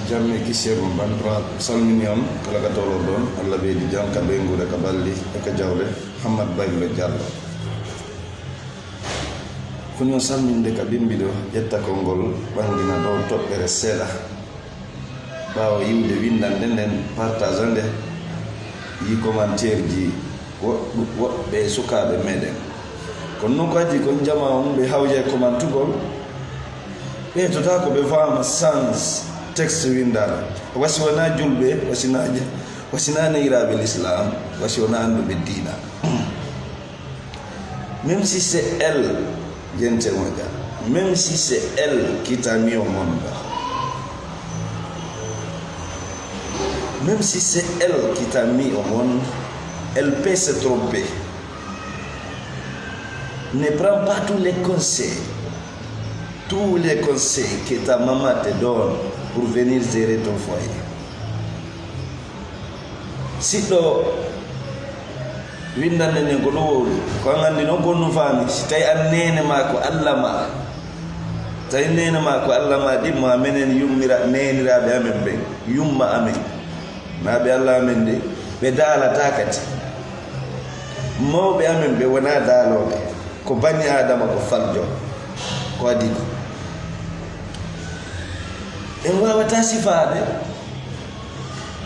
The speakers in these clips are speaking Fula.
jamme kisero bandra salminiam kala ka tolo don alla be di jam ka be ngure ka balli e ka jawle hamad bayle jallo kunyo salminde ka bimbido yetta kongol bangina do tobbere seda bawo yimde windan den partageande yi commentaire ji be sukabe meden kon non ko aji kon jama be hawje commentugol be to ta ko be fama sans texte windan wasona julbe wasina irabil islam wasona andu be dina même si c'est elle gente moja même si c'est elle qui t'a mis au monde même si c'est elle qui t'a mis au monde elle peut se tromper. Ne prends pas tous les conseils que ta maman te donne pour venir gérer ton foyer. Si tu winda nene ngolo ko ngandi no gonu fami si tay annene ma ko Allah ma tay nene ma ko Allah ma di ma menen yummira nenira be amen be yumma amen na be Allah amen de be dala takati mo be amen be wona dalo be ko bani adama ko faljo ko adi en wawata sifade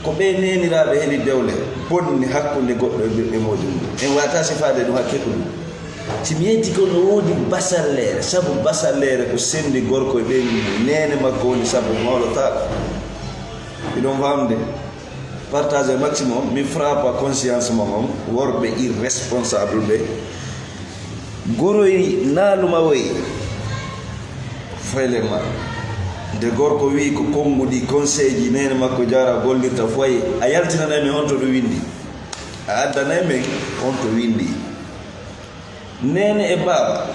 ko be nenirabe heli dewle bonni hakkunde goddo e modum en wawata sifade dum hakketo si mieti ko no wodi basallere sabu basallere ko sendi gorko e be nene makko woni sabu mawlo ta idon famde partage maximum mi frappe conscience momom worbe irresponsable be goroy naluma way faylema de gorko wi ko kongudi conseil ji nene makko jara gollirta foye a yaltina na me honto do windi a adana me honto windi nene e baba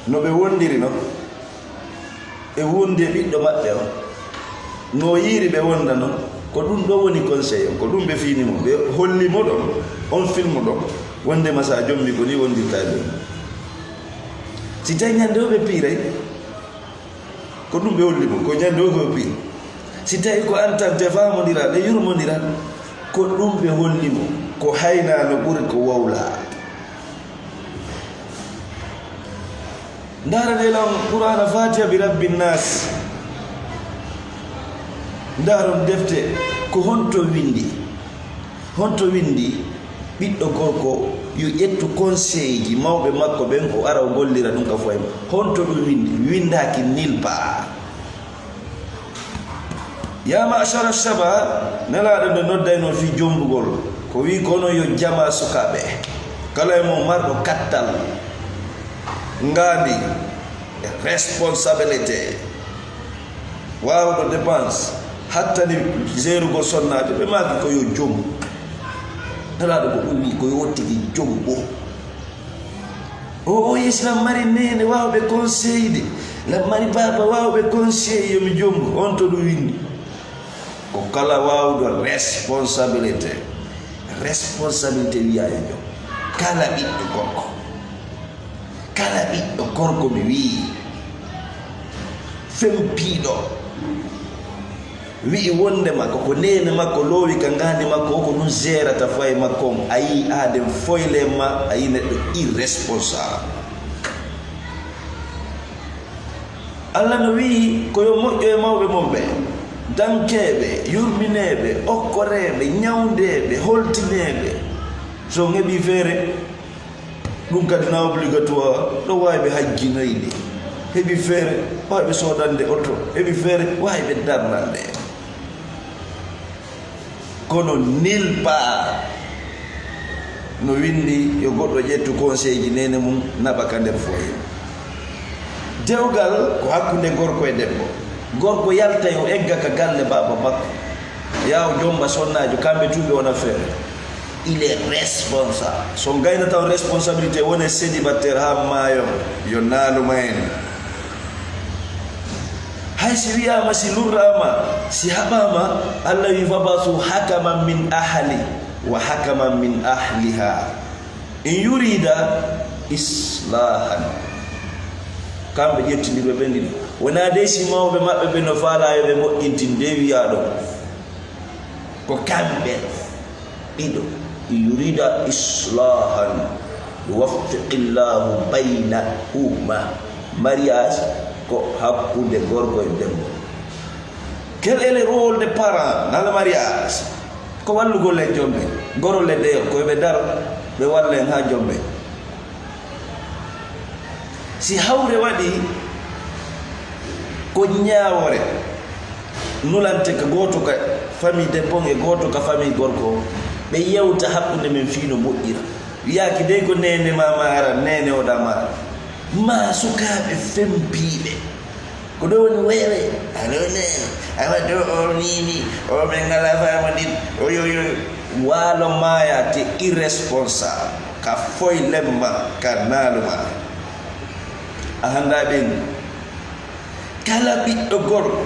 no be wondiri no e wonde biddo mabbe o no yiri be wonda no ko dum do woni conseil ko dum be fini mo be holli mo do on film do wonde masa jommi ko ni wondirta do si tay nyande be pire ko dum be holli mo ko nyande ko pire si tay ko anta te famodira de yurmodira ko dum be holli mo ko hayna no buri ko wawla ndara de lam qur'ana fatiha bi rabbin nas ndaro defte ko honto windi biddo gorko yo ettu conseil ji mawbe makko ben ko ara gollira dum ka foyma honto dum windaki nilpa ya ma'shara shaba nala do noddayno fi jombugol ko wi kono yo jama sukabe kala mo mardo kattal ngadi responsabilité waaw do dépense hatta ni zero go sonnade be maki ko yo jom dala do ko wi ko yotti gi jombo o islam mari nene waaw be conseil la mari baba waaw be conseil yo mi jombo on to do windi ko kala waaw do responsabilité wiya yo kala biddo gorko mi wi fempido wi wonde makko ko nene makko lowi ka ngandi makko ko dum zera ta fay makko ayi adem foyle ma ayi neddo irresponsable Allah no wi ko yo mojjo e mawbe mombe dankebe yurminebe okkorebe nyaundebe holtinebe so ngebi fere dum kadina obligatoire do waybe hajjinoyde hebi fere waybe sodande auto hebi fere waybe darnande kono nil pa no windi yo goddo jettu conseil ji nene mum nabaka der foye dewgal ko hakkunde gorko e debbo gorko yalta yo egga ka galle baba makko yaw jomba sonnajo kambe tube wona fere il est responsable son gayna taw responsabilité wona célibataire ha mayo yo nalu mayen hay si wiyama si lurrama si habama Allah yifabasu hakaman min ahli wa hakaman min ahliha in yurida islahan kamɓe ƴettidirɓe ɓe ɗiɗi wona de si mawɓe maɓɓe ɓe no faalayo ɓe moƴƴintinde wiya ɗo ko kamɓe ɗiɗo yurida islahan yuwaffiqillahu baynahuma mariage ko hakkude gorko e debbo. Quel est le rôle des parents dans le mariage? Ko wallugol e jombe gorol e deyo koɓe daro ɓe walla en ha jombe. Si hawre waɗi ko ñaawore nulante ka goto ka famille debbo e goto ka famille gorko ɓe yewta hakkude men fiino moƴƴira wiyaki dey ko nene ma mara nene oɗa mara ma sukaɓe fempiɓe ko ɗo woni wewe alo nene awa do o nini o ɓe ngala fama ɗin oyoyo waalo maya te irresponsable ka foylemma ka naaluma a handa ɓen kala ɓiɗɗo gorko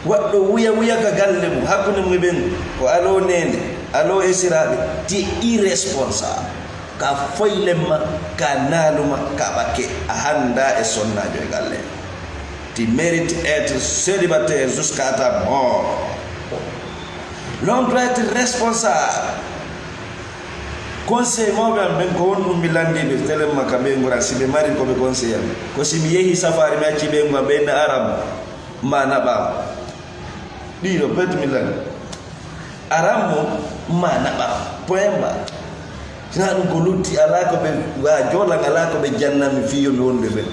waɗɗo wuya ka galle mum hakkude mumen ko alo nene alo esiraɓe te irresponsable ka foylemma ka naaluma ka ɓakke a handa e sonnajo e galle tu mérites être célibataire jusqu'à ta mort. L'homme doit être responsable. Conseil mawɓe am ɓen ko wonɗum mi landiɓe telemma ka ɓe ngura si ɓe mari koɓe conseil am ko simi yeehi safari mi acci ɓe ngua ɓenne aram ma naɓam ɗiɗo bet mi landi aram mo ma naɓam point ba sina ɗum ko lutti ala ko ɓe wa jolan ala ko ɓe jannami fiyomi wonɓe ɓen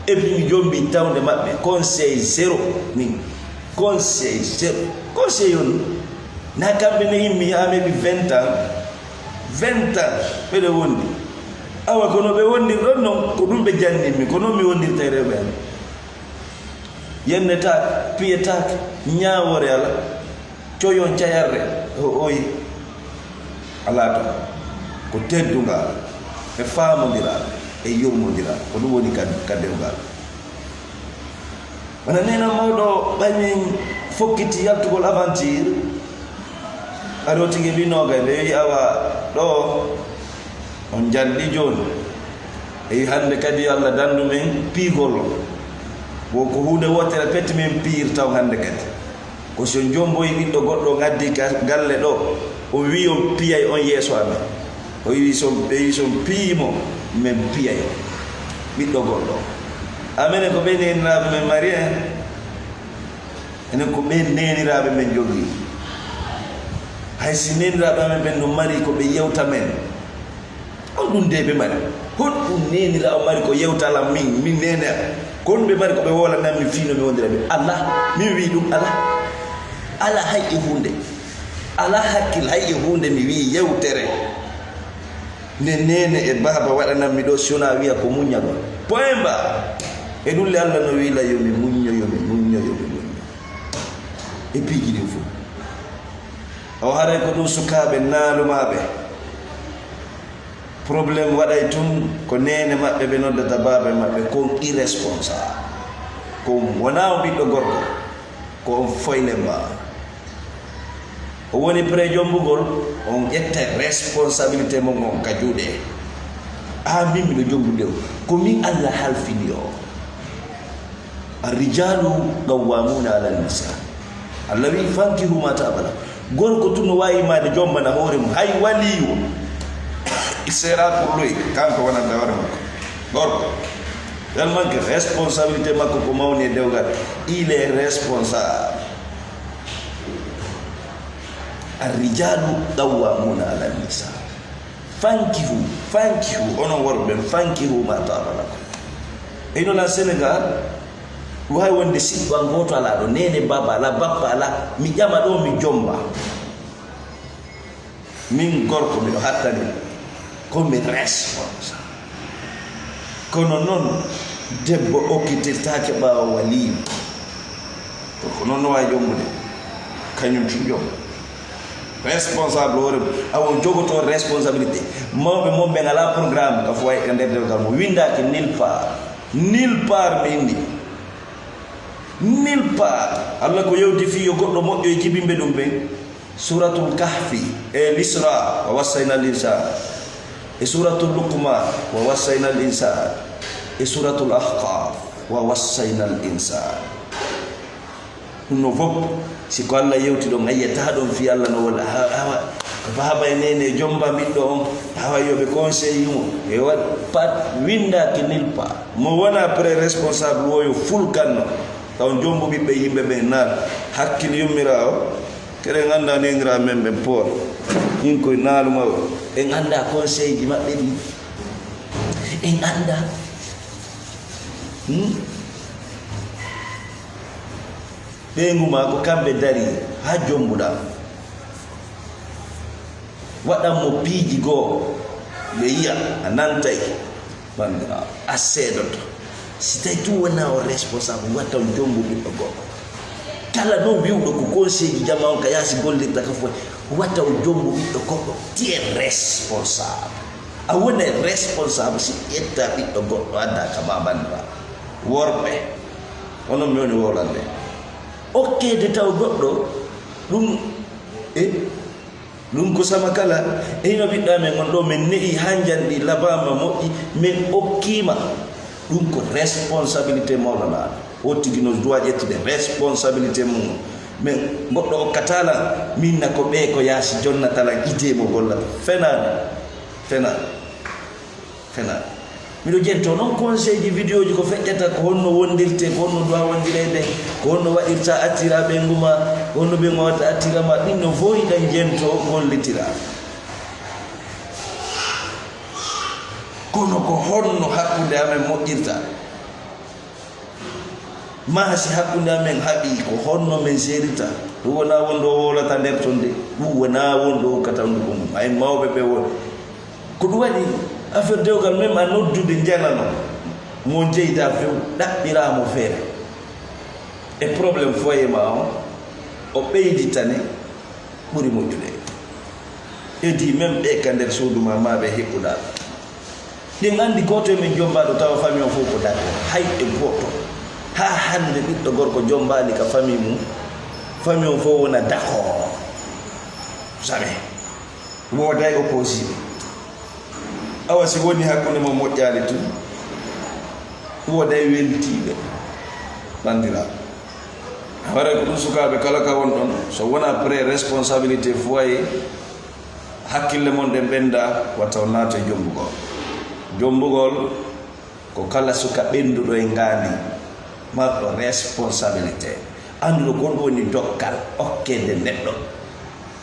et puis mi jombi tawde maɓɓe conseil zéro min conseil zéro conseil on na kamɓe ne yimmi ha meɓi 20 ans ɓeɗe wondi awa kono ɓe wondir ɗon noon ko ɗum ɓe jannimi ko noon mi wondirta e rewɓe am yennetake piyetake ñawore ala coyon cayarre o oyi ala to ko teddugal e famodiral e yurmodiral ko ɗum woni kadewgal wona nena mawɗo ɓañen fokkiti yaltugol aventure aɗo tigi mbinoga ɓe wi awa ɗo on jalɗi joni e wi hande kadi Allah dandu men piigol wo ko hunde wotere petti men piir taw hande kadi ko so jomboyi ɓiɗɗo goɗɗo gaddi galle ɗo o wi on piyay on yeeso amen o wi son piimo men piyay ɓiɗɗo goɗɗo amene ko ɓe neniraɓe men mari enen ko ɓe neniraɓe men jogii hay si neniraɓe amen ɓen no mari ko ɓe yewta men on ɗum de ɓe mari hon ɗum nenira o mari ko yewtala min nene kon ɓe mari ko ɓe wolanami fiino mi wondira ɓe ala min wi ɗum ala hay e hunde ala hakkil hay e hunde mi wi yewtere nde nene e baba waɗanammi ɗo sona wiya ko muñagol point ba e ɗulle Allah no wila yomi muño e piiji ɗin fof o haray ko ɗum sukaɓe naalumaɓe probléme waɗay tun ko nene maɓɓe ɓe noddata baaba maɓɓe kon irresponsable ko wona o ɓiɗɗo gorko ko on foylema o woni pré jombugol on ƴetta responsabilité mo gon ka juuɗe min miɗo jombude ko min Allah halfini o arrijalu qawwamuna ala nisa Allah wi fankihu ma tabala gorko tun no wawi made jombana hoore mum hay waliyo sera pour lui kanko wonanda hoore makko gorko tellement que responsabilité makko ko mawni e dewgal il est responsable arrijalu qawwamuna ala nisa fankihu onon worɓe fankihu ma tabalakum eno la Sénégal way wonde siɗɗo an goto ala ɗo nene baba ala bappa ala mi ƴama ɗo mi jomba min gorko miɗo hattani komi responsable kono noon debbo okkitirtake ɓawa waliyu ko noon no wawi jombude kañum tun jomba responsable hoore awon jogoto responsabilité mawɓe mom ɓe ngala programme ka fo way e nder dewgal mo windaki nulle part mi indi nulle part Allah ko yewdi fi yo goɗɗo moƴƴo e jibimɓe ɗum ɓen suratul kahfi e l'isra wa wassayna al insan e suratul luqman wa wassayna al insan e suratul ahqaf wa wassaynal insan no fop si ko Allah yewti do ngayyata don fi Allah no wala hawa baba enene jomba middo on hawa yobe conseil mo e wat pat winda kinil pa mo wona pre responsable woyo full kanno taw jombo bibbe yimbe be nal hakkil yumirao kere nganda ne ngra membe por in koy nalu ma en anda conseil di mabbe di en anda nguma ko kambe dari ha jombuda wada mo piji go be ya anantai bandira asedoto sitay tu wana o responsable wata jombu bi go kala no biudo ko conseil jama on kayasi golle takafo wata jombu bi go ti responsable awone responsable si etta bi go wada ka babandira worbe ono mi woni wolande okay de taw goddo dum dum ko sama kala ino bidda men gondo men nei hanjandi labama moji men okkima dum ko responsabilité mawlana o tigino doit être de responsabilité mum men goddo o katala minna ko be ko yasi jonna tala ide mo golla fena mido jento non conseil di video ji ko feccata ko honno wondirte ko honno do wondirede ko honno wadirta attira be nguma ko honno be ngota attira ma dinno voyi dan jento gollitira kono ko honno hakkunde amen moƴƴirta mahasi hakkunde amen haɓi ko honno men serita ɗum wona wondo wolata nder ton de ɗum wona wondo katandu ko mum ay mawɓe ɓe won ko ɗum waɗi affaire dewgal même a noddude janano mo jeyda few ɗaɓɓiramo feere e probléme foye ma on o ɓeyditane ɓuri moƴƴude edi même ɓe ka nder suuduma maɓe heɓɓuɗaɓe ɗin andi goto e min jombaɗo tawa famille o fof ko d'accord hay e goto ha hande ɓiɗɗo gorko jombali ka famille mum famille o fof wona d'accord jamais woday opposé awa si woni hakkunde mo moƴƴali tun woday weltiɓe bandira wara ko ɗum sukaɓe kala ka won ɗon so wona pré responsabilité foyer hakkille mon ɗe ɓenda watta o naata e jombugol ko kala suka ɓenduɗo e ngandi marɗo responsabilité anduɗo kon woni dokkal okkede neɗɗo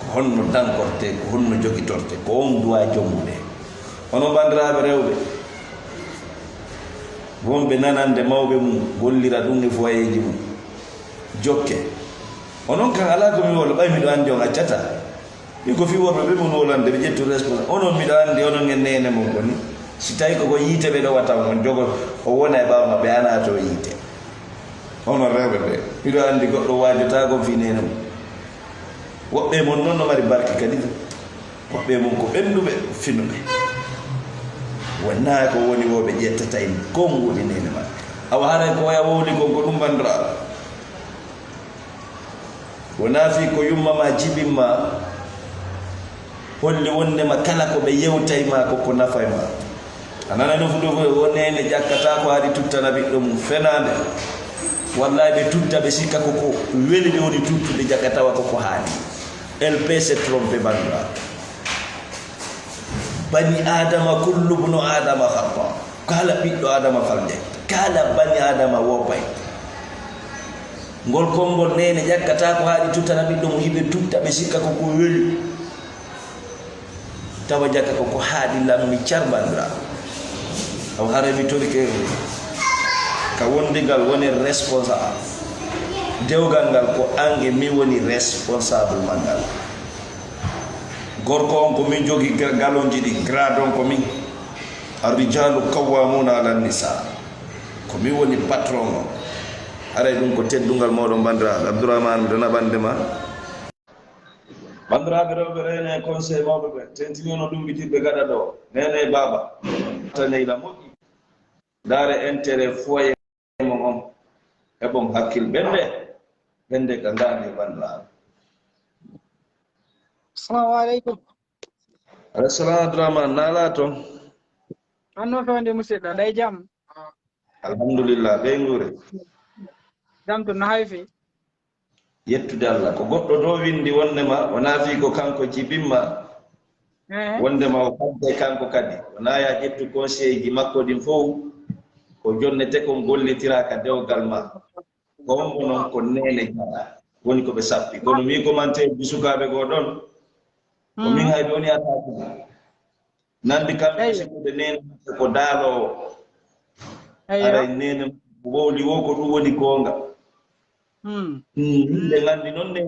ko honno dankorte ko honno jogitorte ko on duwa jombude ono bandiraɓe rewɓe wonɓe nanande mawɓe mum gollira ɗum e foyeji mum jokke onon kan ala ko mi wolo ɓay miɗo andi on accata mi ko fi worɓe ɓe mon wolande ɓe ƴettu responsable onon miɗo andi onon e nene mon koni si tawi koko yiite ɓe ɗo watta on jogo o wona e ɓawa maɓɓe ana to yiite onon rewɓe ɓe miɗo andi goɗɗo wajotagon fi nene mum woɓɓe mon noon no mari barke kadi woɓɓe mon ko ɓenduɓe finuɓe wonna ko woni woɓe ƴettata en konnguli nene ma awa haray ko waya wowli kon ko ɗum bandiraɗo wona fi ko yummama jibinma holli wondema kala ko ɓe yewtay ma koko nafay ma a nanano fuɗo ko wonene ƴakkata ko haɗi tuttana ɓiɗɗo mum fenade wallahi ɓe tutta ɓe sikka koko weli ɓe woni tuttude ƴakkatawa koko haali LP se trompe bandiraɗo bani adama kullu ibnu adama khata kala ɓiɗɗo adama falde kala bani adama wopay ngol konngol nene ƴakkata ko haɗi tuttana ɓiɗɗo mo hiɓe tutta ɓe sikka koko weli tawa jakka koko haɗi lammi carbandiraɗo aw harami torike ka wondigal woni responsable dewgal ngal ko ange mi woni responsable mangal gorko on ko min jogi galonji ɗi grade on ko min arrijalu qawwamuna ala nisa ko min woni patron o aray ɗum ko teddungal moɗon bandiraɓe Abdourahmane miɗo naɓandema bandiraɓe rewɓe rene conseil mawɓe ɓe tentinono ɗumbitirɓe gaɗa ɗo nene baba taneyla moƴƴi daare intérêt foyer mo on heɓon hakkil ɓende ka ngandi bandiraɓe. Assalamu alaikum. Assalamu Abdourahmane nala toon anno fewde musidɗo ɗay jam alhamdulillah be ngure jam to no hayfi yettude Allah ko goddo do windi wonnema wana fi ko kanko jibimma wondema o kadde kanko kadi wana ya ƴettu conseil ji makko din fof ko jonnete ko gollitira ka dewgal ma ko wonmo non ko nene jara woni ko be sappi kono mi ko mante bisukabe go don ko min hay doni ataku nandi kambe sikude nene ko dalo ara nene woli wo ko dum woni gonga de ngandi non ne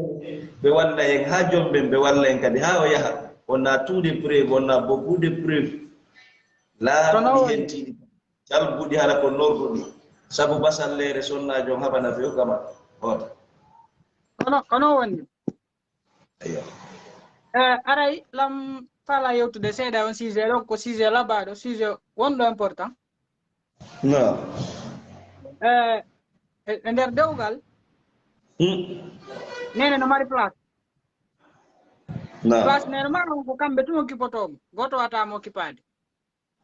be walla en ha jombe be walla en kadi ha o yaha on a tout de preuves on a beaucoup de preuves la henti dal budi hala ko nordo sabu basallere sonnajo habana fe kama hota kono woni ayo aray lam fala yewtude seeda on 6 heures ko 6 heures labado 6 heures wondo important no nder dewgal nene no mari place place nene ma ko kambe tuma kipoto goto wata mo kipade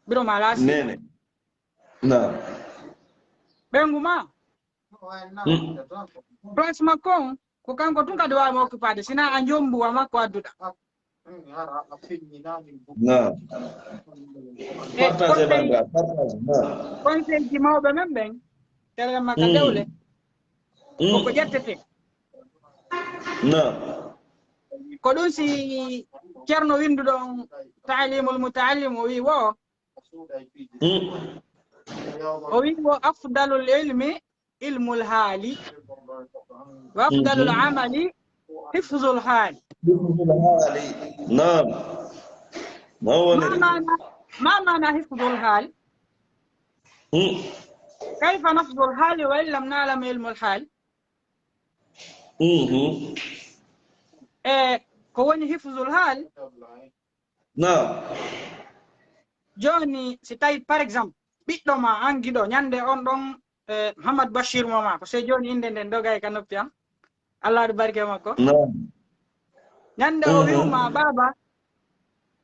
biro malasi nene no benguma place makon ko kanko tun kadi wa mo kipade sina anjombu wa makko adduda no partage banga partage no conseil ji mawbe men ben tere makka dewle ko jettete no ko dun si cerno windu don ta'limul muta'allim wi wo o wi wo afdalul ilmi ilmul hali wa afdalul amali hifzul hali نعم ما معنى حفظ الحال كيف نحفظ الحال وإن لم نعلم علم الحال كوني حفظ الحال نعم جوني ستاي par exemple ɓiɗɗo ma angiɗo ñande on ɗon Muhammad Bashir moma ko sey joni inde nden dogay ka noppi am Allah waɗi barke makko ñande o wi'uma baba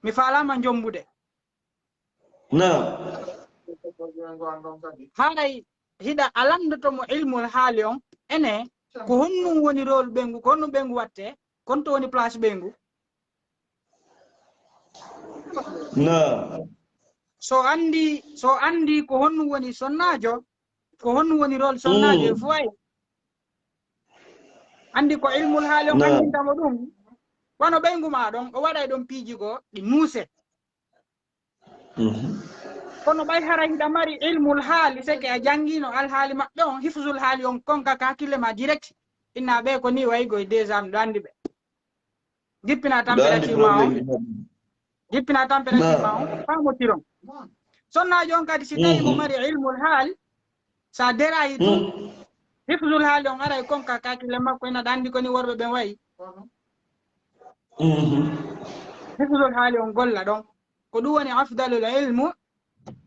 mi falama jombude haɗay hiɗa alandotomo ilmul haali on ene ko honnum woni rôle ɓengu ko honnum ɓengu watte kon to woni place ɓengu so andi ko honnum woni sonnajo ko honnum woni rôle sonnajo e foye andi ko ilmul haali on andintamo ɗum wano ɓengu ma ɗon o waɗay ɗon piiji goo ɗi muuse kono ɓay hara hiɗa mari ilmul haali seke a jangino alhaali maɓɓe on hifzul haali on konka ka hakkille ma direct inna ɓe ko ni wayi goye déjà ɗo andi ɓe jippina température ma on jippina température ma on famotiron sonnajo on kadi si tawi mo mari ilmul haal sa derayi tum hifzul haali on aray konka ka hakkille makko ina ɗa andi ko ni worɓe ɓen wayi hifzul haali on golla ɗon ko ɗum woni afdalul ilmu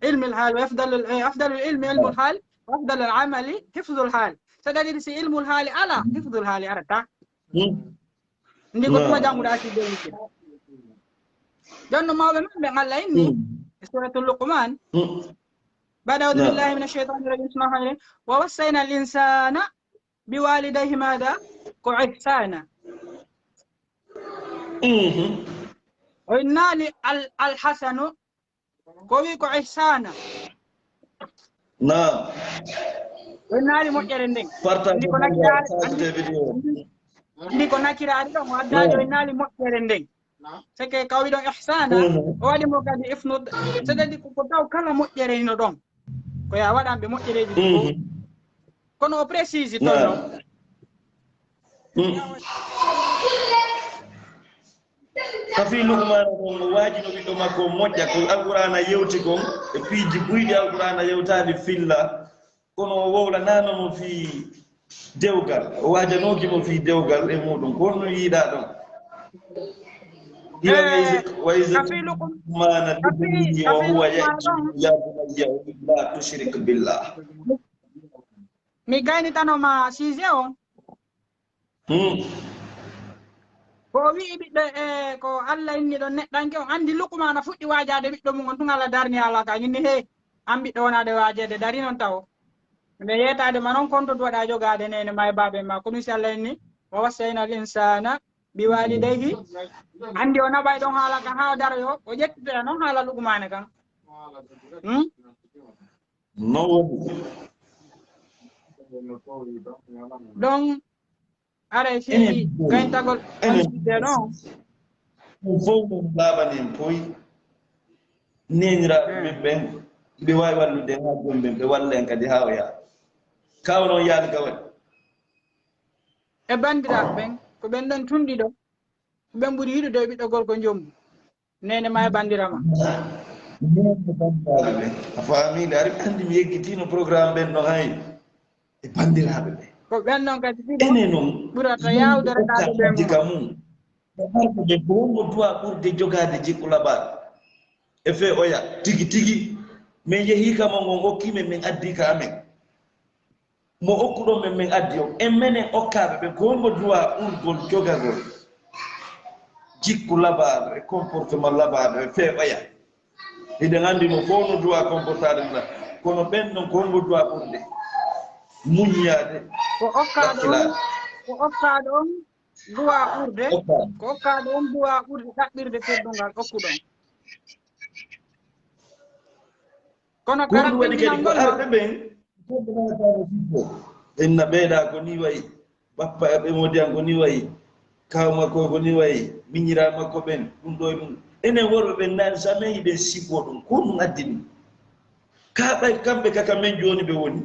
ilmul haal wa afdalul ilmi ilmul haal wa afdalul amali hifzul haal c'est-à-dire si ilmul haali ala hifzul haali arata ndi ko tuma janguɗa si dewikin jonno mawɓe men ɓe Allah inni suratul luqman بعد أعوذ بالله من الشيطان الرجيم بسم الله الرحمن الرحيم ووصينا الإنسان بوالديه ماذا إحسانا وإنا الحسن كويكو إحسانا نعم وإنا لمؤجرين ndiko nakiraari ɗon o addaali o innaali moƴƴere nden seke kawi ɗon ihsana o waɗi mo kadi ifnud c'est-à-dire ko taw kala moƴƴere no ɗon ko ya waɗanɓe moƴƴereji ɗi fof kono o précise toon ɗon kafi lukmana kon o waajino ɓiɗɗo makko moƴƴa ko alqur'ana yewti kon e piiji buyɗi alqur'ana yewtaali filla kono o wowlananomo fi dewgal o waajanokimo fi dewgal e muɗum ko honno yiiɗa ɗon وإذا وهو يأتي يا بني لا تشرك بالله mi gaynitanoma sise on ko wi ɓiɗɗo ko Allah inni ɗon neɗɗanke on andi Luqman fuɗɗi waajade ɓiɗɗo mum on tun Allah darni ala ka inni he an ɓiɗɗo wonade waajede dari noon taw nde yetade ma noon konto waɗa jogade nene ma e babe ma kono si Allah ni wa wasayna al insana bi walidayhi andi o naɓay ɗon haala kan ha dara yo o ƴettita noon haala lugumane kan no donc ara si gayntagol ansidde noon fof ɗum laaɓanen poyi neniraɓe men ɓen ɓe wawi wallude ha jom ɓen ɓe walla en kadi ha o yaa kaw noon yaade ka waɗi e bandiraɓe ɓen ko ɓen ɗon tunɗi ɗo ko ɓen ɓuuri yiɗude ɓiɗɗo gorko jommu nene ma e bandirama bandiraɓe ɓen a faamide ari andi mi yeggitino programme ɓen ɗo hay e bandiraɓe ɓen ko ɓen ɗon kadi ene noon ɓurata yawde reɗade ɓe mum ka mum harko ɓe ko wonmo duwa ɓurde jogade jikku laɓaɗo e fe oya tigi tigi min yeehi kama ngon hokkime min addi ka amen mo okkuɗon men min addi o en menen okkaɓe ɓe ko wonmo duwa ɓurgol jogagol jikku laɓaɗo e comportement laɓaɗo e fe oya hiɗen andi no fof no duwa comportade mum kono ɓen ɗon ko wonmo duwa ɓurde muññade ko okkaɗo on duwa ɓurde ko okkaɗo on duwa ɓurde ɗaɓɓirde teddungal okkuɗon kono ko ɗum waɗi kadi ko arɓe ɓen enna ɓeeɗa ko ni wayi bappa ɓe modiyan ko ni wayi kaw makko ko ni wayi miñira makko ɓen ɗum ɗo ɗum enen worɓe ɓen nani jamais yiɗen sikko ɗum ko ɗum addi ɗum kaɓay kamɓe kaka men joni ɓe woni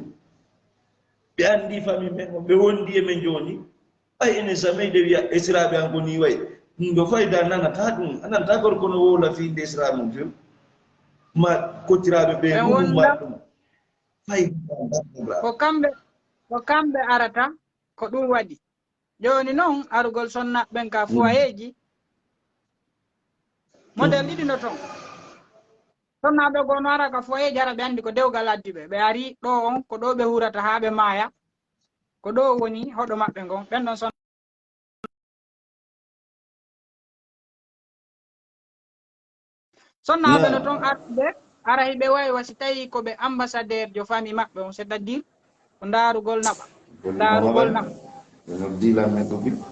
ɓe andi famille men o ɓe wondi e men joni ay enen jamais yiɗe wiya esiraɓe an ko ni wayi ɗum ɗo fayda nanata ɗum ananta gorko no wowla finde esiraɓe mum few ma kottiraɓe ɓe ɗumma ɗum ko kamɓe arata ko ɗum waɗi joni noon arugol sonnaɓen ka foyeji modèle ɗiɗi no toon sonnaɓe gono ara ka foyeji ara ɓe andi ko dewgal addi ɓe ɓe ari ɗo on ko ɗo ɓe hurata ha ɓe maaya ko ɗo woni hoɗo maɓɓe ngon ɓen ɗon sonnaɓe no toon arɓe ara hiɓe wawi wasi tawi koɓe ambassadeur jo famille maɓɓe on c'est à dire ko darugol naɓa darugol naɓa no dilamen ko ɓiɗɗo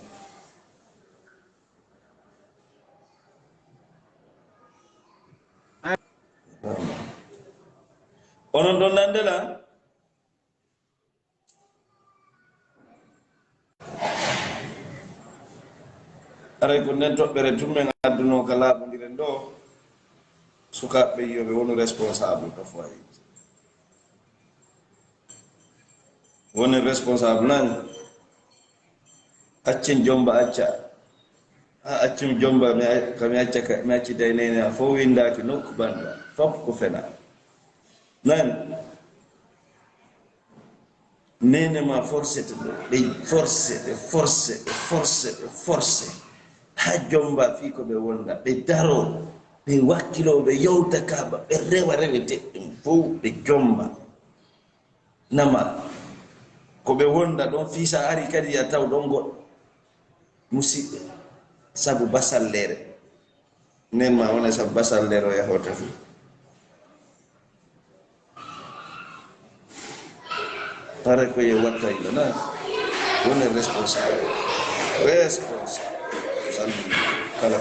onon ɗon nandela aray ko nden toɓɓere tummen adduno ka laaɓodiren ɗo sukaɓe yiyoɓe wonu responsable ka foyer woni responsable nani accen jomba acca a accum jomba kami acca mi accida e nene a fof windaki nokku banɗa fof ko fena nani nene ma forcete ɗo ɓe forcé ha jomba fi ko ɓe wonda ɓe daro ɓe wakkilo ɓe yewta kaaba ɓe rewa rewete ɗum fof ɓe jomba nama ko ɓe wonda ɗon fiisa ari kadi ya taw ɗon goɗɗo musidɓe sabu basallere nen ma wona sabu basallere o yahota fu pare ko ye watta ino na woni responsable salmi kala